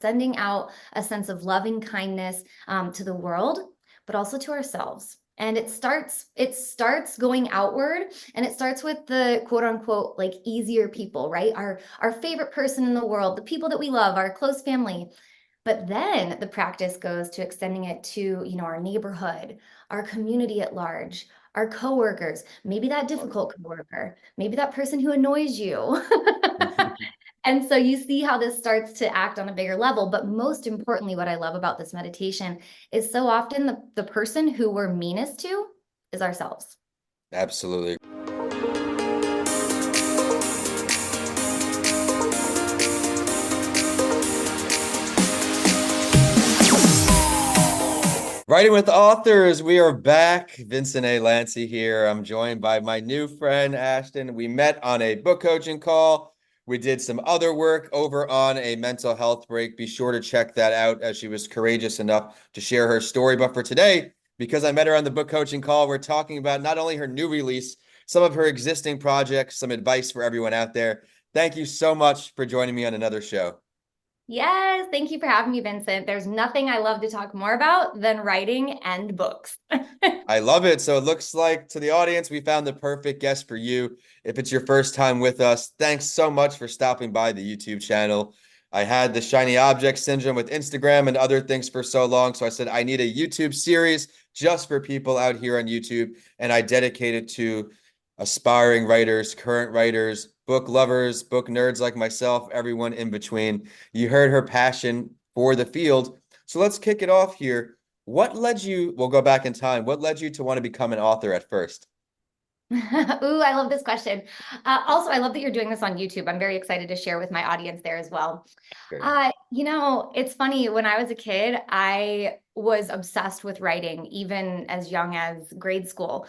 sending out a sense of loving kindness to the world, but also to ourselves. And it starts going outward, and it starts with the quote unquote like easier people, right? Our favorite person in the world, the people that we love, our close family. But then the practice goes to extending it to, our neighborhood, our community at large, our coworkers, maybe that difficult coworker, maybe that person who annoys you. And so you see how this starts to act on a bigger level. But most importantly, what I love about this meditation is so often the person who we're meanest to is ourselves. Absolutely. Writing with authors, we are back. Vincent A. Lanci here. I'm joined by my new friend, Ashton. We met on a book coaching call. We did some other work over on a mental health break. Be sure to check that out, as she was courageous enough to share her story. But for today, because I met her on the book coaching call, we're talking about not only her new release, some of her existing projects, some advice for everyone out there. Thank you so much for joining me on another show. Yes, thank you for having me, Vincent. There's nothing I love to talk more about than writing and books. I love it. So it looks like, to the audience, we found the perfect guest for you. If it's your first time with us, thanks so much for stopping by the YouTube channel. I had the shiny object syndrome with Instagram and other things for so long. So I said, I need a YouTube series just for people out here on YouTube. And I dedicated to aspiring writers, current writers, book lovers, book nerds like myself, everyone in between. You heard her passion for the field. So let's kick it off here. What led you, we'll go back in time, what led you to want to become an author at first? Ooh, I love this question. Also, I love that you're doing this on YouTube. I'm very excited to share with my audience there as well. Great. It's funny. When I was a kid, I was obsessed with writing, even as young as grade school.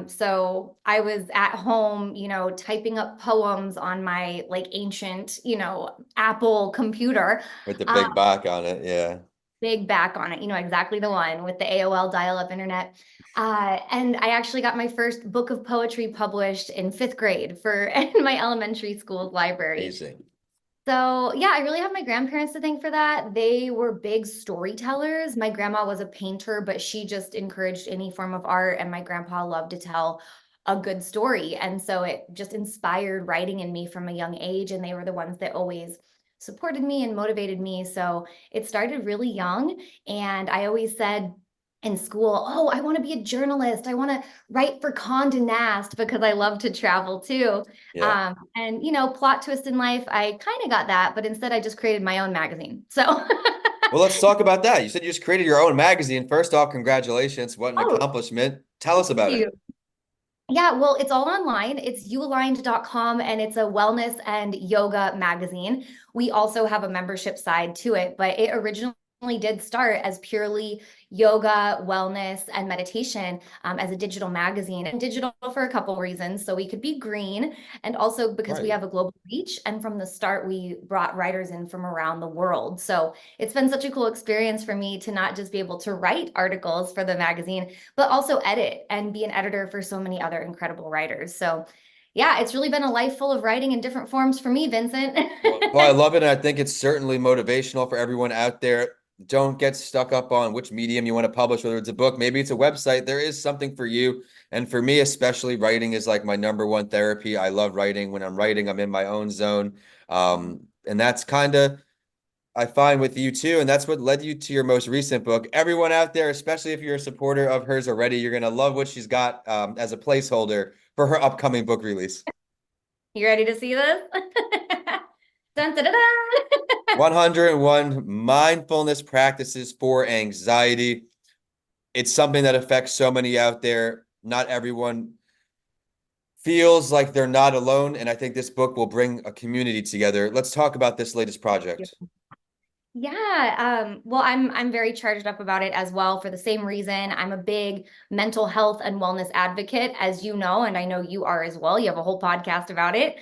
So I was at home, typing up poems on my like ancient, Apple computer. With the Um, big back on it, yeah. Big back on it, exactly the one with the AOL dial-up internet. And I actually got my first book of poetry published in fifth grade for in my elementary school's library. Amazing. So yeah, I really have my grandparents to thank for that. They were big storytellers. My grandma was a painter, but she just encouraged any form of art, and my grandpa loved to tell a good story. And so it just inspired writing in me from a young age, and they were the ones that always supported me and motivated me. So it started really young, and I always said in school, oh, I want to be a journalist. I want to write for Condé Nast because I love to travel too. Yeah. And plot twist in life, I kind of got that, but instead I just created my own magazine. So, Well, let's talk about that. You said you just created your own magazine. First off, congratulations. What an oh, accomplishment. Tell us thank about it. you. Yeah, well, it's all online. It's youaligned.com, and it's a wellness and yoga magazine. We also have a membership side to it, but it originally did start as purely yoga, wellness, and meditation as a digital magazine, and digital for a couple reasons. So we could be green, and also because we Right. have a global reach. And from the start, we brought writers in from around the world. So it's been such a cool experience for me to not just be able to write articles for the magazine, but also edit and be an editor for so many other incredible writers. So yeah, it's really been a life full of writing in different forms for me, Vincent. Well, I love it. And I think it's certainly motivational for everyone out there. Don't get stuck up on which medium you want to publish, whether it's a book, maybe it's a website. There is something for you. And for me, especially, writing is like my number one therapy. I love writing. When I'm writing, I'm in my own zone. And that's kind of, I find, with you too. And that's what led you to your most recent book. Everyone out there, especially if you're a supporter of hers already, you're going to love what she's got as a placeholder for her upcoming book release. You ready to see this? Dun, dun, dun, dun. 101 mindfulness practices for anxiety. It's something that affects so many out there. Not everyone feels like they're not alone. And I think this book will bring a community together. Let's talk about this latest project. Yeah, well, I'm very charged up about it as well for the same reason. I'm a big mental health and wellness advocate, as you know, and I know you are as well. You have a whole podcast about it.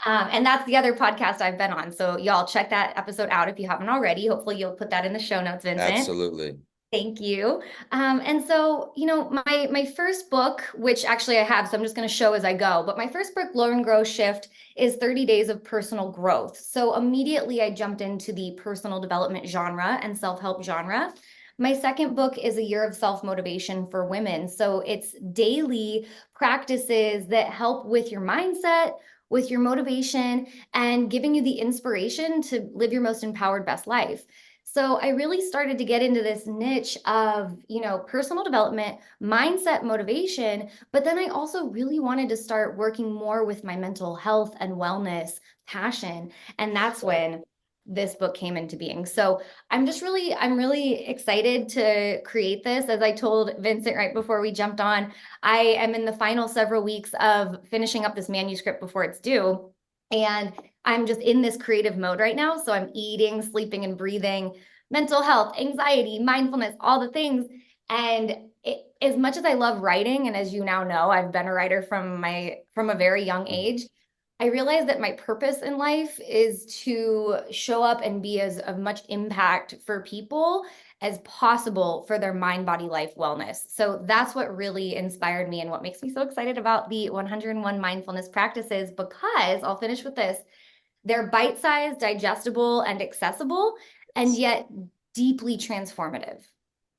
And that's the other podcast I've been on. So y'all check that episode out if you haven't already. Hopefully you'll put that in the show notes, Vincent. Absolutely. Thank you. And so, my first book, which actually I have, so I'm just going to show as I go, but my first book, Learn, Grow, Shift, is 30 Days of Personal Growth. So immediately I jumped into the personal development genre and self-help genre. My second book is A Year of Self-Motivation for Women. So it's daily practices that help with your mindset, with your motivation, and giving you the inspiration to live your most empowered best life. So I really started to get into this niche of, personal development, mindset, motivation, but then I also really wanted to start working more with my mental health and wellness passion. And that's Right. when this book came into being. So I'm really excited to create this. As I told Vincent right before we jumped on, I am in the final several weeks of finishing up this manuscript before it's due. And I'm just in this creative mode right now. So I'm eating, sleeping, and breathing, mental health, anxiety, mindfulness, all the things. And as much as I love writing, and as you now know, I've been a writer from a very young age. I realized that my purpose in life is to show up and be as of much impact for people as possible for their mind, body, life wellness. So that's what really inspired me and what makes me so excited about the 101 mindfulness practices, because I'll finish with this. They're bite-sized, digestible, and accessible, and yet deeply transformative.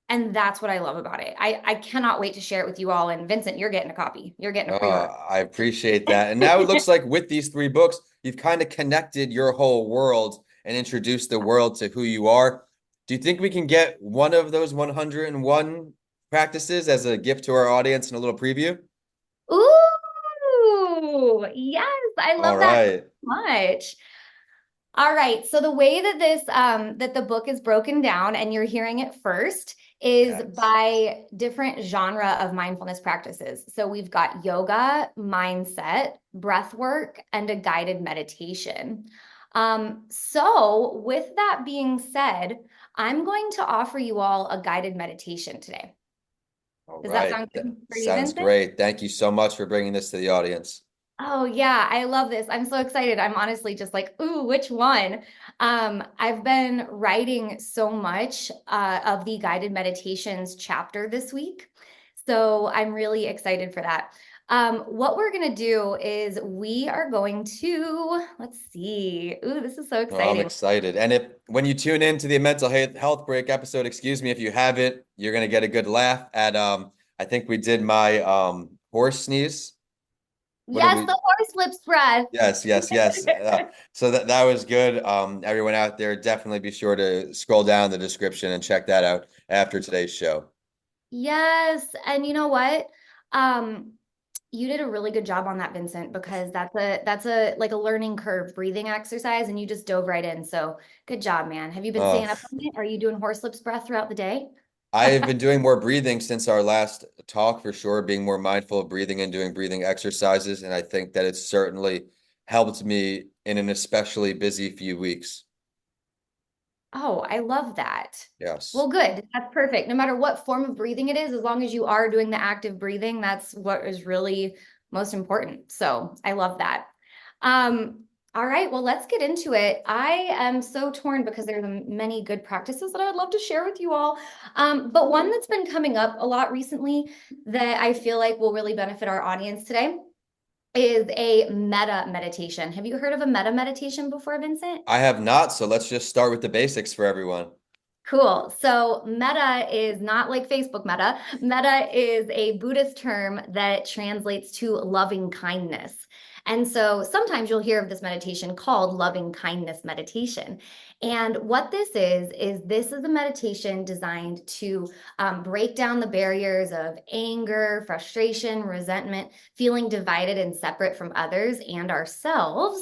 And that's what I love about it. I cannot wait to share it with you all. And Vincent, you're getting a copy. You're getting a pre-order. I appreciate that. And now it looks like with these three books, you've kind of connected your whole world and introduced the world to who you are. Do you think we can get one of those 101 practices as a gift to our audience and a little preview? Ooh, yes, I All love that so right. much. All right. So the way that that the book is broken down, and you're hearing it first, is Yes. by different genre of mindfulness practices. So we've got yoga, mindset, breath work, and a guided meditation. So with that being said, I'm going to offer you all a guided meditation today. All Does that right. sound That good for you, sounds Vincent? great. Thank you so much for bringing this to the audience. Oh yeah, I love this. I'm so excited. I'm honestly just like, ooh, which one? I've been writing so much of the guided meditations chapter this week. So I'm really excited for that. What we're gonna do is we are going to, let's see. Ooh, this is so Oh, I'm exciting. excited. And if when you tune into the mental health break episode, excuse me, if you haven't, you're gonna get a good laugh at I think we did my horse sneeze. What did Yes, we the horse lips breath. Yes, yes, yes. So that was good. Everyone out there, definitely be sure to scroll down the description and check that out after today's show. Yes, and you know what? Um, you did a really good job on that, Vincent, because that's a like a learning curve breathing exercise, and you just dove right in. So good job, man. Have you been Uh, staying up on it? Are you doing horse lips breath throughout the day? I've been doing more breathing since our last talk for sure, being more mindful of breathing and doing breathing exercises. And I think that it's certainly helped me in an especially busy few weeks. Oh, I love that. Yes. Well, good. That's perfect. No matter what form of breathing it is, as long as you are doing the active breathing, that's what is really most important. So I love that. All right, well, let's get into it. I am so torn because there's many good practices that I would love to share with you all. But one that's been coming up a lot recently that I feel like will really benefit our audience today is a meta meditation. Have you heard of a meta meditation before, Vincent? I have not, so let's just start with the basics for everyone. Cool. So meta is not like Facebook meta. Meta is a Buddhist term that translates to loving kindness. And so sometimes you'll hear of this meditation called loving kindness meditation. And what this is a meditation designed to break down the barriers of anger, frustration, resentment, feeling divided and separate from others and ourselves,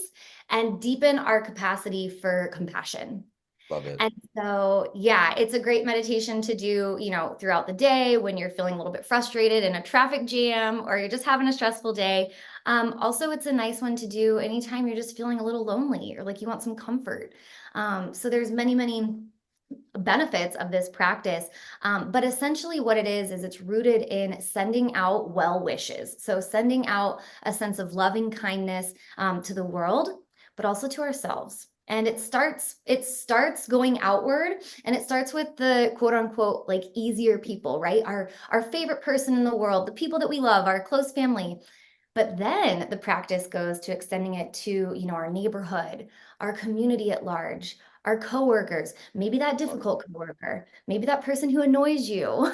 and deepen our capacity for compassion. Love it. And so, yeah, it's a great meditation to do, throughout the day when you're feeling a little bit frustrated in a traffic jam or you're just having a stressful day. Also, it's a nice one to do anytime you're just feeling a little lonely or like you want some comfort. So there's many, many benefits of this practice. But essentially what it is it's rooted in sending out well wishes. So sending out a sense of loving kindness to the world, but also to ourselves. and it starts going outward, and it starts with the quote unquote like easier people, right? Our favorite person in the world, the people that we love, our close family. But then the practice goes to extending it to, our neighborhood, our community at large, our coworkers, maybe that difficult coworker, maybe that person who annoys you.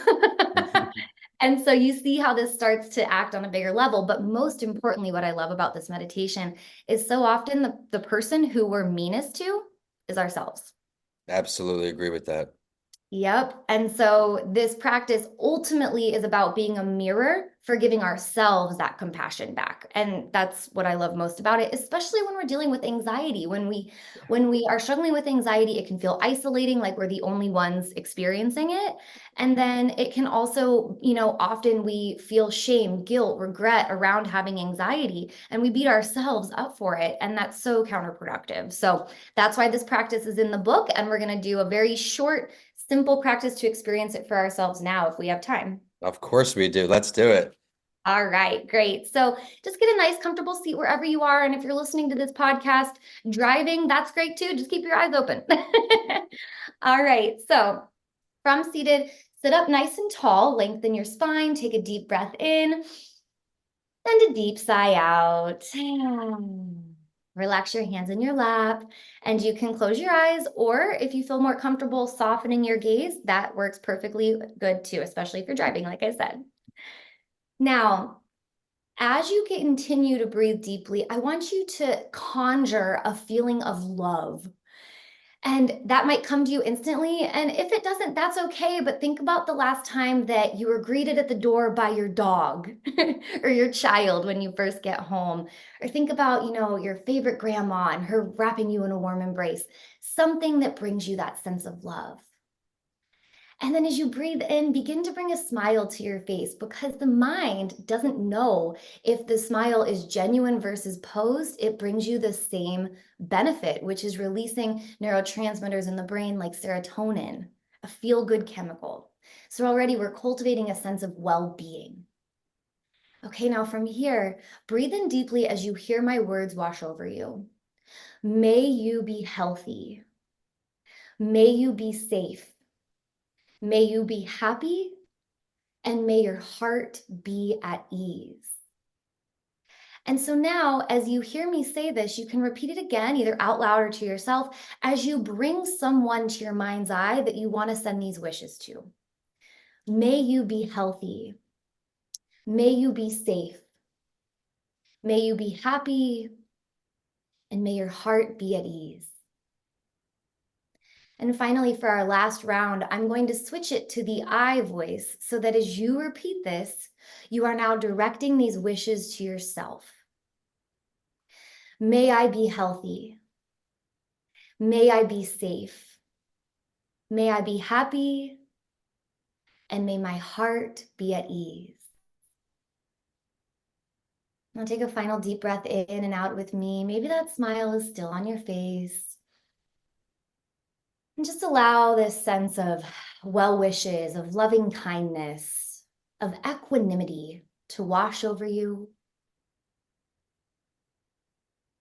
And so you see how this starts to act on a bigger level. But most importantly, what I love about this meditation is so often the person who we're meanest to is ourselves. Absolutely agree with that. Yep. And so this practice ultimately is about being a mirror for giving ourselves that compassion back. And that's what I love most about it, especially when we're dealing with anxiety. When we are struggling with anxiety, it can feel isolating, like we're the only ones experiencing it. And then it can also, often we feel shame, guilt, regret around having anxiety, and we beat ourselves up for it. And that's so counterproductive. So that's why this practice is in the book. And we're going to do a very short, simple practice to experience it for ourselves now if we have time. Of course we do. Let's do it. All right, great. So just get a nice, comfortable seat wherever you are. And if you're listening to this podcast driving, that's great too. Just keep your eyes open. All right. So from seated, sit up nice and tall, lengthen your spine, take a deep breath in, and a deep sigh out. Relax your hands in your lap, and you can close your eyes, or if you feel more comfortable softening your gaze, that works perfectly good too, especially if you're driving, like I said. Now, as you continue to breathe deeply, I want you to conjure a feeling of love. And that might come to you instantly. And if it doesn't, that's okay. But think about the last time that you were greeted at the door by your dog or your child when you first get home. Or think about, your favorite grandma and her wrapping you in a warm embrace, something that brings you that sense of love. And then as you breathe in, begin to bring a smile to your face, because the mind doesn't know if the smile is genuine versus posed. It brings you the same benefit, which is releasing neurotransmitters in the brain like serotonin, a feel-good chemical. So already we're cultivating a sense of well-being. Okay, now from here, breathe in deeply as you hear my words wash over you. May you be healthy. May you be safe. May you be happy, and may your heart be at ease. And so now, as you hear me say this, you can repeat it again, either out loud or to yourself, as you bring someone to your mind's eye that you want to send these wishes to. May you be healthy. May you be safe. May you be happy, and may your heart be at ease. And finally, for our last round, I'm going to switch it to the I voice so that as you repeat this, you are now directing these wishes to yourself. May I be healthy. May I be safe. May I be happy. And may my heart be at ease. Now take a final deep breath in and out with me. Maybe that smile is still on your face. And just allow this sense of well wishes, of loving kindness, of equanimity to wash over you.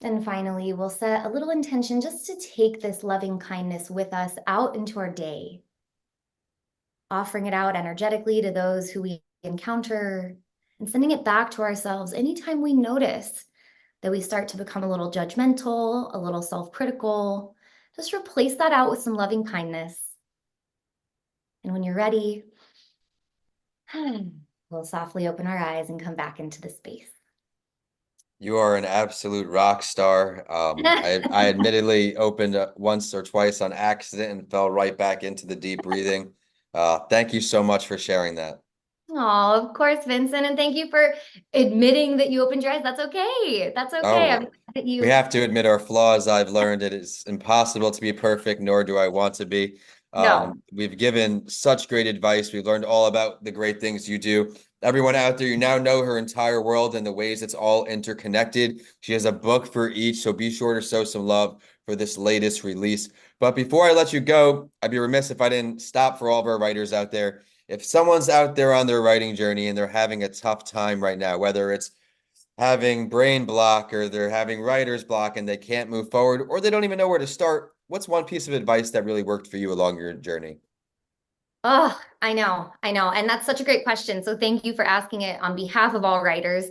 And finally, we'll set a little intention just to take this loving kindness with us out into our day, offering it out energetically to those who we encounter, and sending it back to ourselves anytime we notice that we start to become a little judgmental, a little self-critical. Just replace that out with some loving kindness. And when you're ready, we'll softly open our eyes and come back into the space. You are an absolute rock star. I admittedly opened once or twice on accident and fell right back into the deep breathing. Thank you so much for sharing that. Oh, of course, Vincent. And thank you for admitting that you opened your eyes. That's okay. That's okay. I'm Oh, glad that we you, have to admit our flaws. I've learned it is impossible to be perfect, nor do I want to be. no. We've given such great advice. We've learned all about the great things you do. Everyone out there, you now know her entire world and the ways it's all interconnected. She has a book for each, so be sure to show some love for this latest release. But before I let you go, I'd be remiss if I didn't stop for all of our writers out there. If someone's out there on their writing journey and they're having a tough time right now, whether it's having brain block or they're having writer's block and they can't move forward or they don't even know where to start, what's one piece of advice that really worked for you along your journey? Oh, I know, I know. And that's such a great question. So thank you for asking it on behalf of all writers.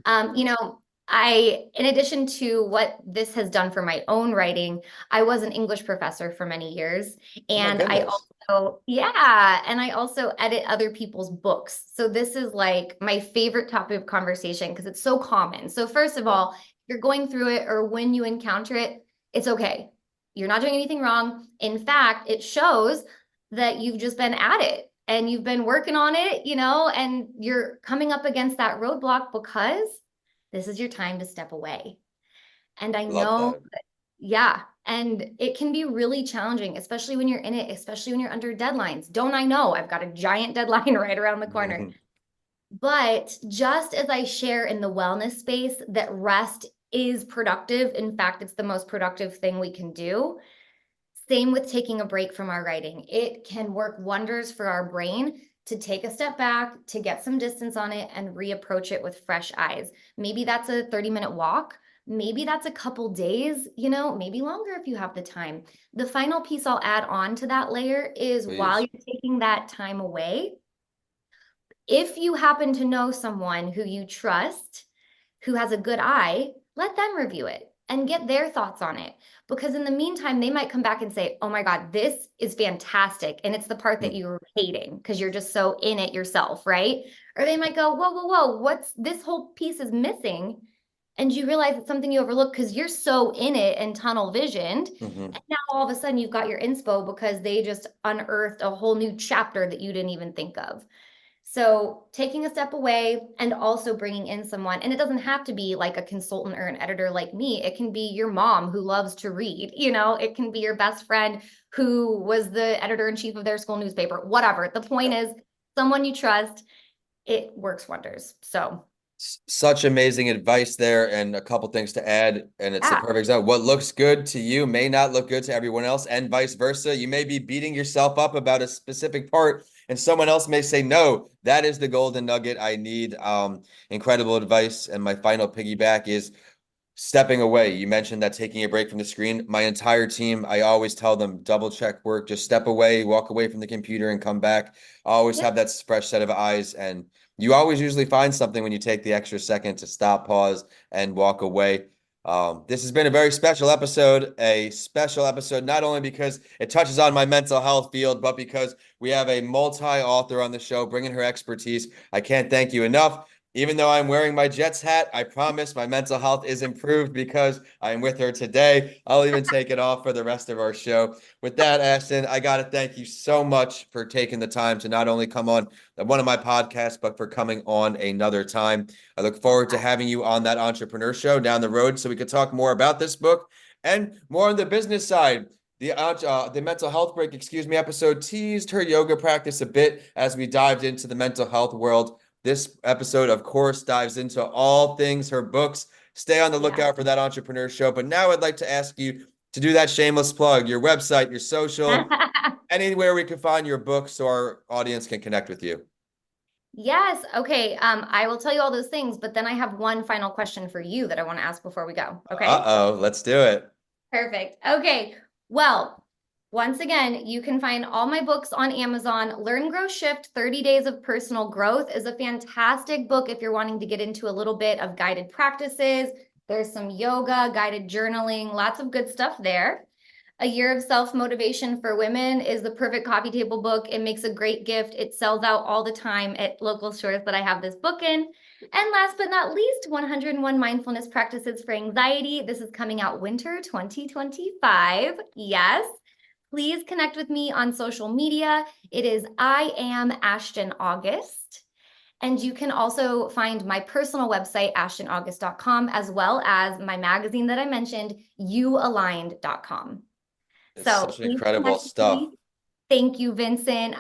You know, in addition to what this has done for my own writing, I was an English professor for many years. Oh my And goodness. and I also edit other people's books. So this is like my favorite topic of conversation because it's so common. So first of Yeah, all, if you're going through it or when you encounter it, it's okay. You're not doing anything wrong. In fact, it shows that you've just been at it and you've been working on it, and you're coming up against that roadblock because this is your time to step away. And I love know, that. yeah, and it can be really challenging, especially when you're in it, especially when you're under deadlines. Don't I know? I've got a giant deadline right around the corner. But just as I share in the wellness space that rest is productive, in fact, it's the most productive thing we can do. Same with taking a break from our writing. It can work wonders for our brain to take a step back, to get some distance on it, and reapproach it with fresh eyes. Maybe that's a 30-minute walk. Maybe that's a couple days, maybe longer if you have the time. The final piece I'll add on to that layer is while Please. you're taking that time away, if you happen to know someone who you trust who has a good eye, let them review it and get their thoughts on it. Because in the meantime, they might come back and say, oh my God, this is fantastic. And it's the part that Hmm. you're hating because you're just so in it yourself, right? Or they might go, whoa, whoa, whoa, what's this whole piece is missing? And you realize it's something you overlook because you're so in it and tunnel visioned. Hmm. And now all of a sudden you've got your inspo because they just unearthed a whole new chapter that you didn't even think of. So taking a step away and also bringing in someone, and it doesn't have to be like a consultant or an editor like me. It can be your mom who loves to read, it can be your best friend who was the editor in chief of their school newspaper, whatever. The point Yeah. is someone you trust, it works wonders. So Such amazing advice there, and a couple things to add. And it's the yeah, perfect example. What looks good to you may not look good to everyone else, and vice versa. You may be beating yourself up about a specific part, and someone else may say, no, that is the golden nugget I need. Incredible advice. And my final piggyback is stepping away. You mentioned that taking a break from the screen. My entire team, I always tell them double check work, just step away, walk away from the computer and come back. I always yep. have that fresh set of eyes. And you always usually find something when you take the extra second to stop, pause, and walk away. This has been a special episode, not only because it touches on my mental health field, but because we have a multi-author on the show bringing her expertise. I can't thank you enough. Even though I'm wearing my Jets hat, I promise my mental health is improved because I'm with her today. I'll even take it off for the rest of our show. With that, Ashton, I got to thank you so much for taking the time to not only come on one of my podcasts, but for coming on another time. I look forward to having you on that entrepreneur show down the road so we could talk more about this book and more on the business side. The mental health break, episode teased her yoga practice a bit as we dived into the mental health world. This episode, of course, dives into all things her books. Stay on the Yeah. lookout for that entrepreneur show. But now I'd like to ask you to do that shameless plug, your website, your social, anywhere we can find your books so our audience can connect with you. Yes. Okay. I will tell you all those things, but then I have one final question for you that I want to ask before we go. Okay. Uh-oh, let's do it. Perfect. Okay. Well, once again, you can find all my books on Amazon. Learn, Grow, Shift 30 Days of Personal Growth is a fantastic book if you're wanting to get into a little bit of guided practices. There's some yoga, guided journaling, lots of good stuff there. A Year of Self-Motivation for Women is the perfect coffee table book. It makes a great gift. It sells out all the time at local stores that I have this book in. And last but not least, 101 Mindfulness Practices for Anxiety. This is coming out winter 2025. Yes. Please connect with me on social media. It is I am Ashton August. And you can also find my personal website, ashtonaugust.com, as well as my magazine that I mentioned, youaligned.com. It's So such please incredible connect with stuff. me. Thank you, Vincent.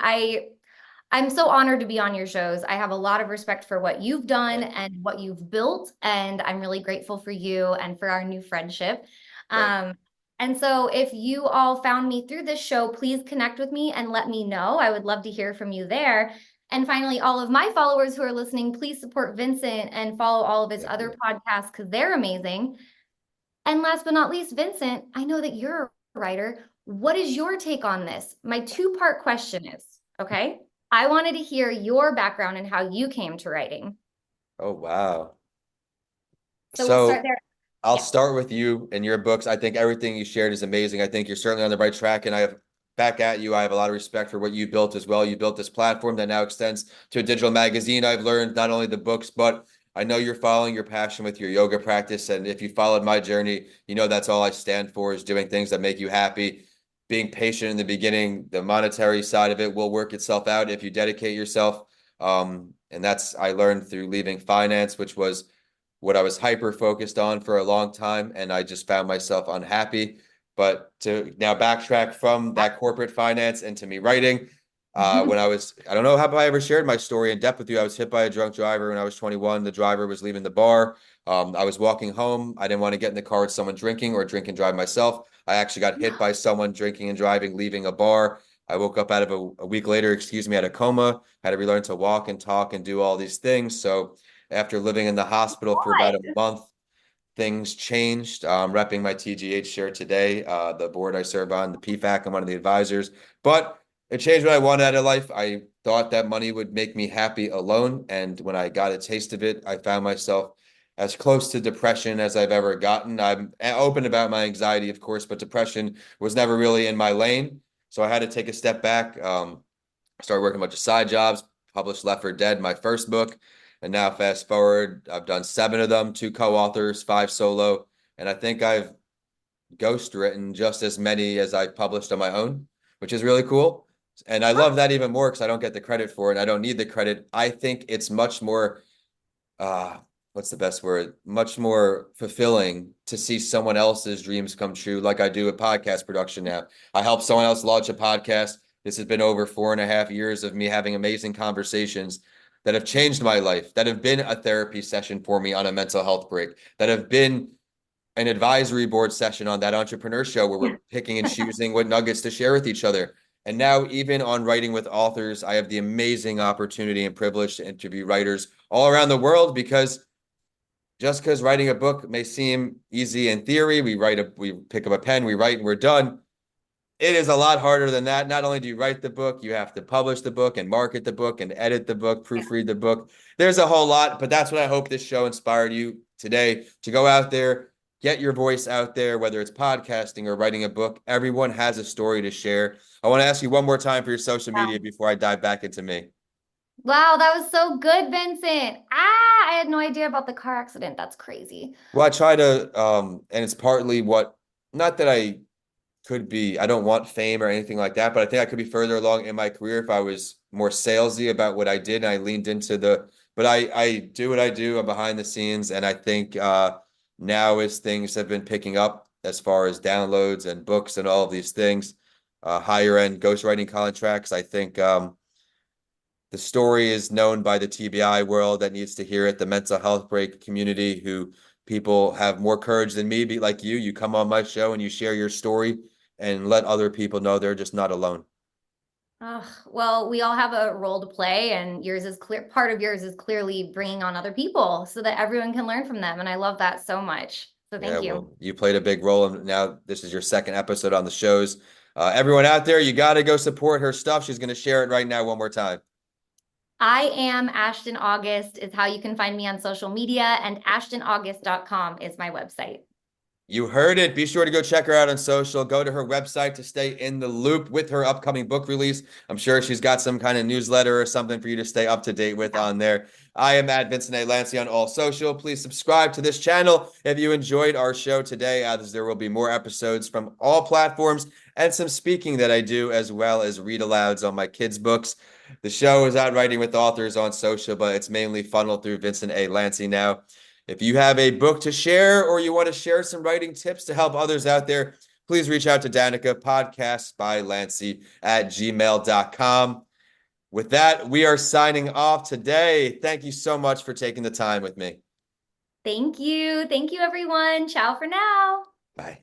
I'm so honored to be on your shows. I have a lot of respect for what you've done Thank you. and what you've built, and I'm really grateful for you and for our new friendship. Thank you. Um, and so if you all found me through this show, please connect with me and let me know. I would love to hear from you there. And finally, all of my followers who are listening, please support Vincent and follow all of his Thank other you. podcasts because they're amazing. And last but not least, Vincent, I know that you're a writer. What is your take on this? My two-part question is, okay, I wanted to hear your background and how you came to writing. Oh, wow. So we'll start So there. I'll Yeah. start with you and your books. I think everything you shared is amazing. I think you're certainly on the right track. And I have back at you, I have a lot of respect for what you built as well. You built this platform that now extends to a digital magazine. I've learned not only the books, but I know you're following your passion with your yoga practice. And if you followed my journey, you know that's all I stand for is doing things that make you happy. Being patient in the beginning, the monetary side of it will work itself out if you dedicate yourself. And that's I learned through leaving finance, which was what I was hyper focused on for a long time, and I just found myself unhappy. But to now backtrack from that corporate finance into me writing, when I don't know how I ever shared my story in depth with you. I was hit by a drunk driver when I was 21. The driver was leaving the bar. I was walking home. I didn't want to get in the car with someone drinking or drink and drive myself. I actually got hit by someone drinking and driving, leaving a bar. I woke up out of a week later, excuse me, out of coma, had to relearn to walk and talk and do all these things. So after living in the hospital for about a month, things changed. Repping my TGH share today, the board I serve on, the PFAC, I'm one of the advisors. But it changed what I wanted out of life. I thought that money would make me happy alone. And when I got a taste of it, I found myself as close to depression as I've ever gotten. I'm open about my anxiety, of course, but depression was never really in my lane. So I had to take a step back. Started working a bunch of side jobs, published Left for Dead, my first book. And now fast forward, I've done 7 of them, 2 co-authors, 5 solo. And I think I've ghost written just as many as I've published on my own, which is really cool. And I love that even more because I don't get the credit for it. I don't need the credit. I think it's much more uh what's the best word? Much more fulfilling to see someone else's dreams come true, like I do with podcast production now. I help someone else launch a podcast. This has been over 4.5 years of me having amazing conversations that have changed my life, that have been a therapy session for me on a mental health break, that have been an advisory board session on that entrepreneur show where we're picking and choosing what nuggets to share with each other. And now, even on Writing with Authors, I have the amazing opportunity and privilege to interview writers all around the world because just because writing a book may seem easy in theory, we pick up a pen, we write, and we're done. It is a lot harder than that. Not only do you write the book, you have to publish the book and market the book and edit the book, proofread the book. There's a whole lot, but that's what I hope this show inspired you today to go out there, get your voice out there, whether it's podcasting or writing a book. Everyone has a story to share. I want to ask you one more time for your social media before I dive back into me. Wow, that was so good, Vincent. Ah, I had no idea about the car accident. That's crazy. Well, I try to, and it's partly what, not that I don't want fame or anything like that, but I think I could be further along in my career if I was more salesy about what I did and I leaned into but I do what I do. I'm behind the scenes. And I think now as things have been picking up as far as downloads and books and all of these things, higher end ghostwriting contracts, I think the story is known by the TBI world that needs to hear it, the mental health break community who people have more courage than me, be like you. You come on my show and you share your story and let other people know they're just not alone. Well, we all have a role to play, and yours is clear. Part of yours is clearly bringing on other people so that everyone can learn from them. And I love that so much. So Yeah, thank you. well, you played a big role, and now this is your second episode on the shows. Everyone out there, you got to go support her stuff. She's going to share it right now one more time. I am Ashton August is how you can find me on social media, and ashtonaugust.com is my website. You heard it. Be sure to go check her out on social. Go to her website to stay in the loop with her upcoming book release. I'm sure she's got some kind of newsletter or something for you to stay up to date with on there. I am at Vincent A. Lanci on all social. Please subscribe to this channel if you enjoyed our show today, as there will be more episodes from all platforms and some speaking that I do, as well as read alouds on my kids' books. The show is out Writing with Authors on social, but it's mainly funneled through Vincent A. Lanci now. If you have a book to share or you want to share some writing tips to help others out there, please reach out to Danica, podcasts by Lanci at gmail.com. With that, we are signing off today. Thank you so much for taking the time with me. Thank you. Thank you, everyone. Ciao for now. Bye.